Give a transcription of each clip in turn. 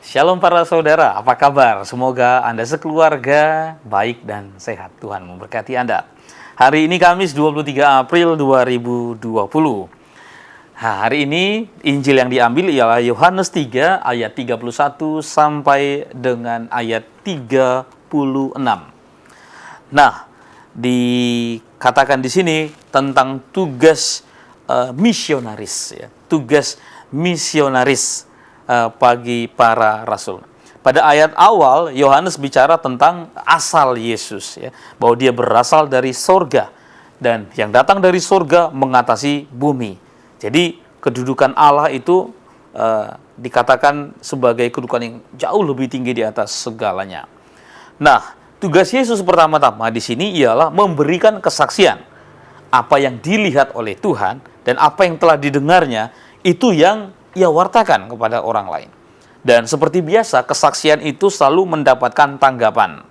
Shalom para saudara, apa kabar? Semoga Anda sekeluarga baik dan sehat. Tuhan memberkati Anda. Hari ini Kamis 23 April 2020. Nah, hari ini Injil yang diambil ialah Yohanes 3 ayat 31 sampai dengan ayat 36. Nah, dikatakan di sini tentang tugas misionaris, ya. Tugas misionaris bagi para rasul. Pada ayat awal Yohanes bicara tentang asal Yesus, ya, bahwa dia berasal dari sorga dan yang datang dari sorga mengatasi bumi. Jadi kedudukan Allah itu dikatakan sebagai kedudukan yang jauh lebih tinggi di atas segalanya. Nah, tugas Yesus pertama-tama di sini ialah memberikan kesaksian. Apa yang dilihat oleh Tuhan dan apa yang telah didengarnya itu yang ia wartakan kepada orang lain. Dan seperti biasa, kesaksian itu selalu mendapatkan tanggapan.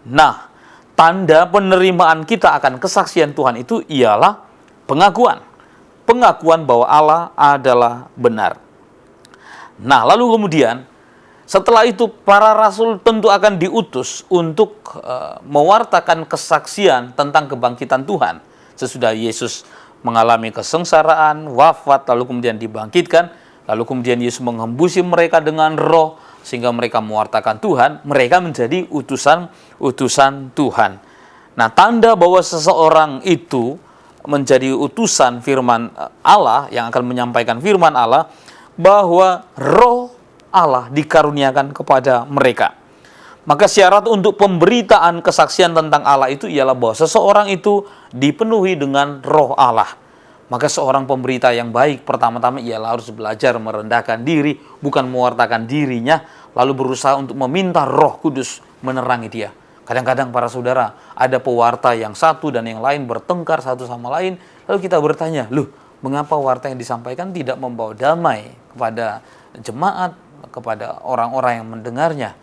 Nah, tanda penerimaan kita akan kesaksian Tuhan itu ialah pengakuan. Pengakuan bahwa Allah adalah benar. Nah, lalu kemudian, setelah itu para rasul tentu akan diutus untuk mewartakan kesaksian tentang kebangkitan Tuhan. Sesudah Yesus mengalami kesengsaraan, wafat, lalu kemudian dibangkitkan, lalu kemudian Yesus mengembusi mereka dengan roh, sehingga mereka mewartakan Tuhan, mereka menjadi utusan Tuhan. Nah, tanda bahwa seseorang itu menjadi utusan firman Allah, yang akan menyampaikan firman Allah, bahwa roh Allah dikaruniakan kepada mereka. Maka syarat untuk pemberitaan kesaksian tentang Allah itu ialah bahwa seseorang itu dipenuhi dengan roh Allah. Maka seorang pemberita yang baik pertama-tama ialah harus belajar merendahkan diri, bukan mewartakan dirinya, lalu berusaha untuk meminta Roh Kudus menerangi dia. Kadang-kadang para saudara, ada pewarta yang satu dan yang lain bertengkar satu sama lain, lalu kita bertanya, loh, mengapa warta yang disampaikan tidak membawa damai kepada jemaat, kepada orang-orang yang mendengarnya?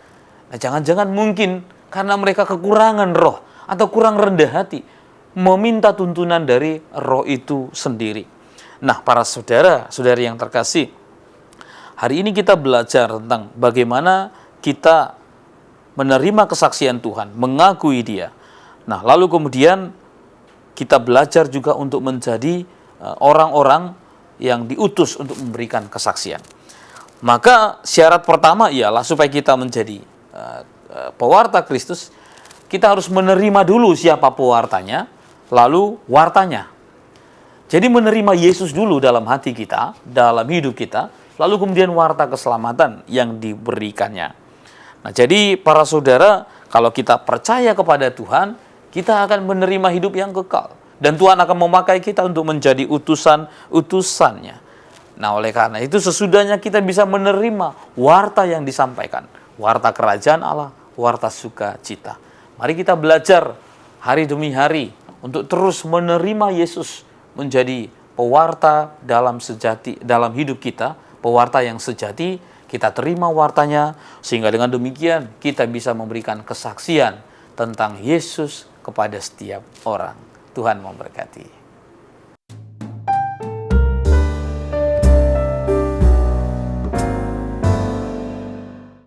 Nah, jangan-jangan mungkin karena mereka kekurangan roh atau kurang rendah hati, meminta tuntunan dari roh itu sendiri. Nah, para saudara-saudari yang terkasih, hari ini kita belajar tentang bagaimana kita menerima kesaksian Tuhan, mengakui Dia. Nah, lalu kemudian kita belajar juga untuk menjadi orang-orang yang diutus untuk memberikan kesaksian. Maka syarat pertama ialah supaya kita menjadi pewarta Kristus, kita harus menerima dulu siapa pewartanya, lalu wartanya. Jadi menerima Yesus dulu dalam hati kita, dalam hidup kita, lalu kemudian warta keselamatan yang diberikannya. Nah, jadi para saudara, kalau kita percaya kepada Tuhan, kita akan menerima hidup yang kekal. Dan Tuhan akan memakai kita untuk menjadi utusan-utusannya. Nah, oleh karena itu sesudahnya kita bisa menerima warta yang disampaikan. Warta kerajaan Allah, warta sukacita. Mari kita belajar hari demi hari untuk terus menerima Yesus menjadi pewarta dalam hidup kita, pewarta yang sejati. Kita terima wartanya, sehingga dengan demikian kita bisa memberikan kesaksian tentang Yesus kepada setiap orang. Tuhan memberkati.